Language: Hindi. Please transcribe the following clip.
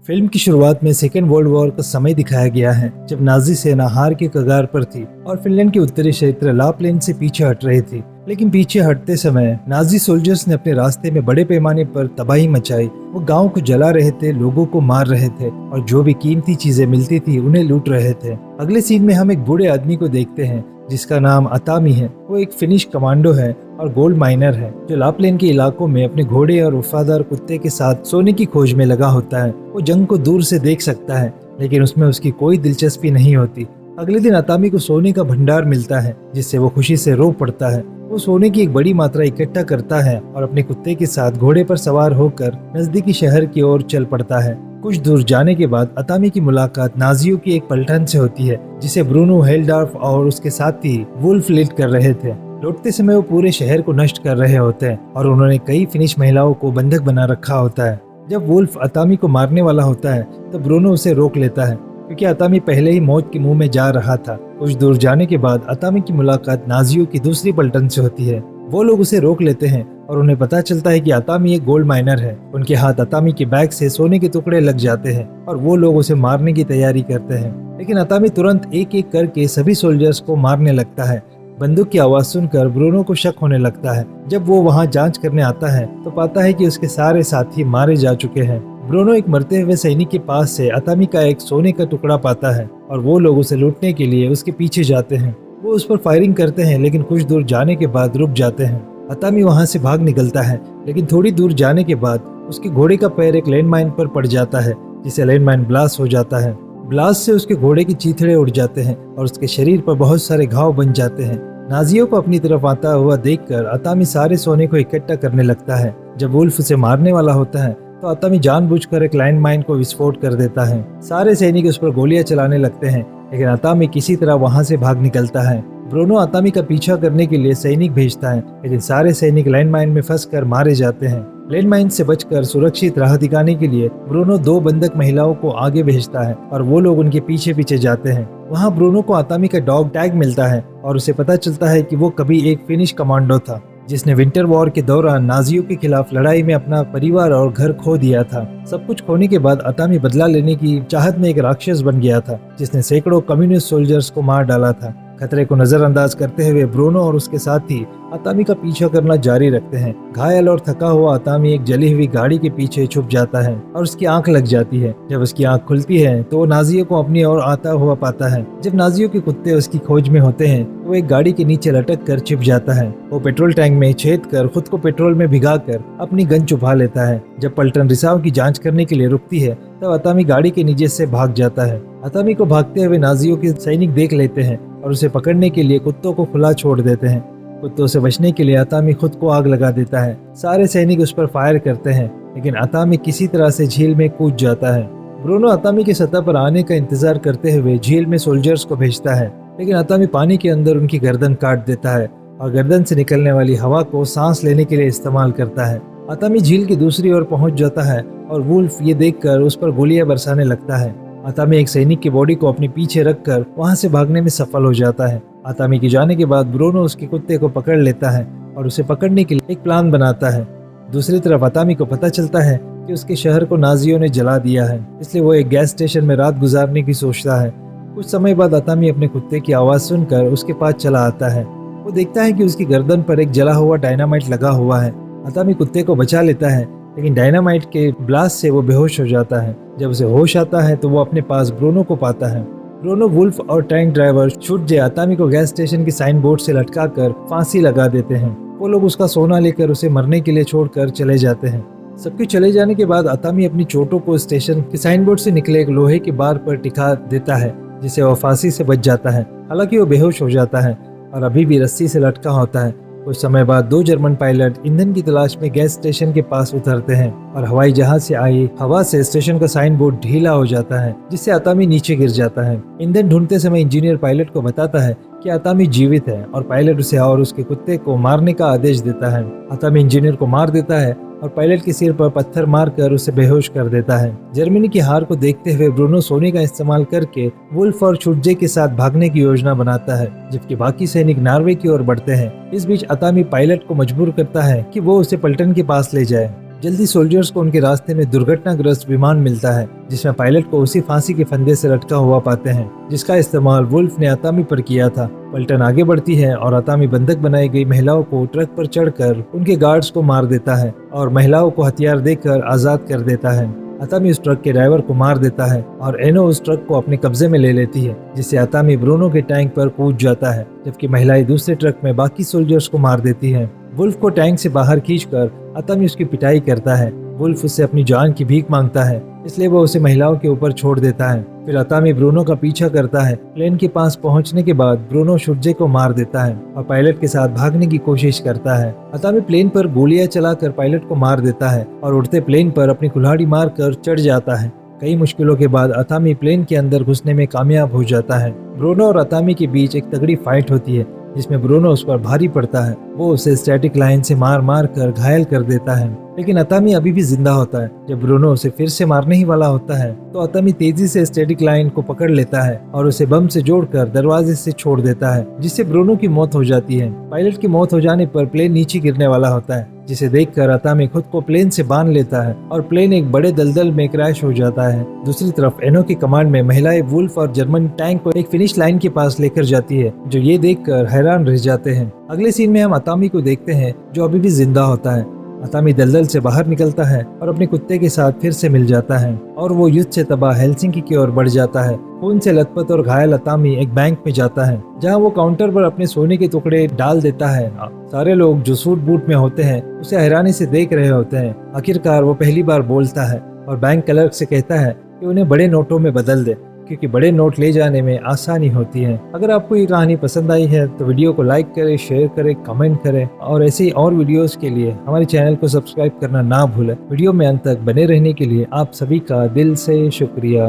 फिल्म की शुरुआत में सेकेंड वर्ल्ड वॉर का समय दिखाया गया है, जब नाजी सेना हार के कगार पर थी और फिनलैंड के उत्तरी क्षेत्र लाप्लैंड से पीछे हट रही थी। लेकिन पीछे हटते समय नाजी सोल्जर्स ने अपने रास्ते में बड़े पैमाने पर तबाही मचाई। वो गांव को जला रहे थे, लोगों को मार रहे थे और जो भी कीमती चीजें मिलती थी उन्हें लूट रहे थे। अगले सीन में हम एक बूढ़े आदमी को देखते हैं जिसका नाम अतामी है। वो एक फिनिश कमांडो है और गोल्ड माइनर है, जो लाप्लैंड के इलाकों में अपने घोड़े और वफादार कुत्ते के साथ सोने की खोज में लगा होता है। वो जंग को दूर से देख सकता है, लेकिन उसमें उसकी कोई दिलचस्पी नहीं होती। अगले दिन अतामी को सोने का भंडार मिलता है, जिससे वो खुशी से रो पड़ता है। वो सोने की एक बड़ी मात्रा इकट्ठा करता है और अपने कुत्ते के साथ घोड़े पर सवार होकर नजदीकी शहर की ओर चल पड़ता है। कुछ दूर जाने के बाद अतामी की मुलाकात नाजियों की एक पलटन से होती है, जिसे ब्रूनो हेल्डार्फ और उसके साथी वुल्फ लीड कर रहे थे। लौटते समय वो पूरे शहर को नष्ट कर रहे होते हैं और उन्होंने कई फिनिश महिलाओं को बंधक बना रखा होता है। जब वुल्फ अतामी को मारने वाला होता है तो ब्रूनो उसे रोक लेता है, क्योंकि अतामी पहले ही मौत के मुंह में जा रहा था। कुछ दूर जाने के बाद अतामी की मुलाकात नाजियों की दूसरी पलटन से होती है। वो लोग उसे रोक लेते हैं और उन्हें पता चलता है कि अतामी एक गोल्ड माइनर है। उनके हाथ अतामी के बैग से सोने के टुकड़े लग जाते हैं और वो लोग उसे मारने की तैयारी करते हैं। लेकिन अतामी तुरंत एक एक करके सभी सोल्जर्स को मारने लगता है। बंदूक की आवाज सुनकर ब्रूनो को शक होने लगता है। जब वो वहां जांच करने आता है तो पाता है कि उसके सारे साथी मारे जा चुके हैं। ब्रूनो एक मरते हुए सैनिक के पास से अतामी का एक सोने का टुकड़ा पाता है और वो लोग उसे लूटने के लिए उसके पीछे जाते हैं। वो उस पर फायरिंग करते हैं, लेकिन कुछ दूर जाने के बाद रुक जाते हैं। अतामी वहां से भाग निकलता है, लेकिन थोड़ी दूर जाने के बाद उसके घोड़े का पैर एक लैंडमाइन पर पड़ जाता है, जिससे लैंडमाइन ब्लास्ट हो जाता है। ब्लास्ट से उसके घोड़े की चीथड़े उड़ जाते हैं और उसके शरीर पर बहुत सारे घाव बन जाते हैं। नाजियों को अपनी तरफ आता हुआ देखकर अतामी सारे सोने को इकट्ठा करने लगता है। जब वुल्फ उसे मारने वाला होता है तो अतामी जानबूझकर एक लैंडमाइन को विस्फोट कर देता है। सारे सैनिक उस पर गोलियां चलाने लगते हैं, लेकिन अतामी किसी तरह वहां से भाग निकलता है। ब्रूनो अतामी का पीछा करने के लिए सैनिक भेजता है, लेकिन सारे सैनिक लैंडमाइन में फंसकर मारे जाते हैं। लैंडमाइन से बचकर सुरक्षित राह दिखाने के लिए ब्रूनो 2 बंधक महिलाओं को आगे भेजता है और वो लोग उनके पीछे पीछे जाते हैं। वहाँ ब्रूनो को अतामी का डॉग टैग मिलता है और उसे पता चलता है कि वो कभी एक फिनिश कमांडो था, जिसने विंटर वॉर के दौरान नाजियों के खिलाफ लड़ाई में अपना परिवार और घर खो दिया था। सब कुछ खोने के बाद अतामी बदला लेने की चाहत में एक राक्षस बन गया था, जिसने सैकड़ों कम्युनिस्ट सोल्जर्स को मार डाला था। खतरे को नजरअंदाज करते हुए ब्रूनो और उसके साथी अतामी का पीछा करना जारी रखते हैं। घायल और थका हुआ अतामी एक जली हुई गाड़ी के पीछे छुप जाता है और उसकी आंख लग जाती है। जब उसकी आंख खुलती है तो वो नाजियों को अपनी ओर आता हुआ पाता है। जब नाजियों के कुत्ते उसकी खोज में होते हैं तो वो एक गाड़ी के नीचे लटक कर छिप जाता है। वो पेट्रोल टैंक में छेद कर खुद को पेट्रोल में भिगाकर अपनी गन छुपा लेता है। जब पलटन रिसाव की जांच करने के लिए रुकती है तब अतामी गाड़ी के नीचे से भाग जाता है। अतामी को भागते हुए नाजियों के सैनिक देख लेते हैं और उसे पकड़ने के लिए कुत्तों को खुला छोड़ देते हैं। कुत्तों से बचने के लिए अतामी खुद को आग लगा देता है। सारे सैनिक उस पर फायर करते हैं, लेकिन अतामी किसी तरह से झील में कूद जाता है। ब्रूनो अतामी की सतह पर आने का इंतजार करते हुए झील में सोल्जर्स को भेजता है, लेकिन अतामी पानी के अंदर उनकी गर्दन काट देता है और गर्दन से निकलने वाली हवा को सांस लेने के लिए इस्तेमाल करता है। अतामी झील की दूसरी ओर पहुंच जाता है और वुल्फ ये देखकर उस पर गोलियां बरसाने लगता है। अतामी एक सैनिक की बॉडी को अपने पीछे रखकर वहां से भागने में सफल हो जाता है। अतामी के जाने के बाद ब्रूनो उसके कुत्ते को पकड़ लेता है और उसे पकड़ने के लिए एक प्लान बनाता है। दूसरी तरफ अतामी को पता चलता है कि उसके शहर को नाजियों ने जला दिया है, इसलिए वो एक गैस स्टेशन में रात गुजारने की सोचता है। कुछ समय बाद अतामी अपने कुत्ते की आवाज सुनकर उसके पास चला आता है। वो देखता है कि उसकी गर्दन पर एक जला हुआ डायनामाइट लगा हुआ है। अतामी कुत्ते को बचा लेता है, लेकिन डायनामाइट के ब्लास्ट से वो बेहोश हो जाता है। जब उसे होश आता है तो वो अपने पास ब्रूनो को पाता है। ब्रूनो, वुल्फ और टैंक ड्राइवर शुडजे अतामी को गैस स्टेशन की साइन बोर्ड से लटकाकर फांसी लगा देते हैं। वो लोग उसका सोना लेकर उसे मरने के लिए छोड़कर चले जाते हैं। सबके चले जाने के बाद अतामी अपनी चोटों को स्टेशन के साइन बोर्ड से निकले एक लोहे के बार पर टिका देता है, जिससे वो फांसी से बच जाता है। हालांकि वो बेहोश हो जाता है और अभी भी रस्सी से लटका होता है। कुछ समय बाद 2 जर्मन पायलट ईंधन की तलाश में गैस स्टेशन के पास उतरते हैं और हवाई जहाज से आई हवा से स्टेशन का साइन बोर्ड ढीला हो जाता है, जिससे अतामी नीचे गिर जाता है। ईंधन ढूंढते समय इंजीनियर पायलट को बताता है कि अतामी जीवित है और पायलट उसे और उसके कुत्ते को मारने का आदेश देता है। अतामी इंजीनियर को मार देता है और पायलट के सिर पर पत्थर मारकर उसे बेहोश कर देता है। जर्मनी की हार को देखते हुए ब्रूनो सोने का इस्तेमाल करके वुल्फ और शुडजे के साथ भागने की योजना बनाता है, जबकि बाकी सैनिक नॉर्वे की ओर बढ़ते हैं। इस बीच अतामी पायलट को मजबूर करता है कि वो उसे पलटन के पास ले जाए। जल्दी सोल्जर्स को उनके रास्ते में दुर्घटनाग्रस्त विमान मिलता है जिसमें पायलट को उसी फांसी के फंदे से लटका हुआ पाते हैं जिसका इस्तेमाल वुल्फ ने अतामी पर किया था। पलटन आगे बढ़ती है और अतामी बंधक बनाई गई महिलाओं को ट्रक पर चढ़कर उनके गार्ड्स को मार देता है और महिलाओं को हथियार देकर आजाद कर देता है। अतामी उस ट्रक के ड्राइवर को मार देता है और एनो उस ट्रक को अपने कब्जे में ले लेती है, जिससे अतामी ब्रूनो के टैंक पर कूद जाता है, जबकि महिलाएं दूसरे ट्रक में बाकी सोल्जर्स को मार देती हैं। वुल्फ को टैंक से बाहर खींचकर अतामी उसकी पिटाई करता है। वुल्फ उससे अपनी जान की भीख मांगता है, इसलिए वो उसे महिलाओं के ऊपर छोड़ देता है। फिर अतामी ब्रूनो का पीछा करता है। प्लेन के पास पहुंचने के बाद ब्रूनो शुर्जे को मार देता है और पायलट के साथ भागने की कोशिश करता है। अतामी प्लेन पर गोलियां चलाकर पायलट को मार देता है और उड़ते प्लेन पर अपनी कुल्हाड़ी मारकर चढ़ जाता है। कई मुश्किलों के बाद अतामी प्लेन के अंदर घुसने में कामयाब हो जाता है। ब्रूनो और अतामी के बीच एक तगड़ी फाइट होती है जिसमें ब्रूनो उस पर भारी पड़ता है। वो उसे स्टैटिक लाइन से मार मार कर घायल कर देता है, लेकिन अतामी अभी भी जिंदा होता है। जब ब्रूनो उसे फिर से मारने ही वाला होता है तो अतामी तेजी से स्टैटिक लाइन को पकड़ लेता है और उसे बम से जोड़कर दरवाजे से छोड़ देता है, जिससे ब्रूनो की मौत हो जाती है। पायलट की मौत हो जाने पर प्लेन नीचे गिरने वाला होता है, जिसे देखकर अतामी खुद को प्लेन से बांध लेता है और प्लेन एक बड़े दलदल में क्रैश हो जाता है। दूसरी तरफ एनो की कमांड में महिलाएं वुल्फ और जर्मन टैंक को एक फिनिश लाइन के पास लेकर जाती है, जो ये देखकर हैरान रह जाते हैं। अगले सीन में हम अतामी को देखते हैं जो अभी भी जिंदा होता है। अतामी दलदल से बाहर निकलता है और अपने कुत्ते के साथ फिर से मिल जाता है और वो युद्ध से तबाह हेलसिंकी की ओर बढ़ जाता है। खून से लथपथ और घायल अतामी एक बैंक में जाता है जहां वो काउंटर पर अपने सोने के टुकड़े डाल देता है। सारे लोग जो सूट बूट में होते हैं उसे हैरानी से देख रहे होते हैं। आखिरकार वो पहली बार बोलता है और बैंक क्लर्क से कहता है कि उन्हें बड़े नोटों में बदल दे, क्योंकि बड़े नोट ले जाने में आसानी होती है। अगर आपको ये कहानी पसंद आई है तो वीडियो को लाइक करें, शेयर करें, कमेंट करें और ऐसे ही और वीडियोस के लिए हमारे चैनल को सब्सक्राइब करना ना भूलें। वीडियो में अंत तक बने रहने के लिए आप सभी का दिल से शुक्रिया।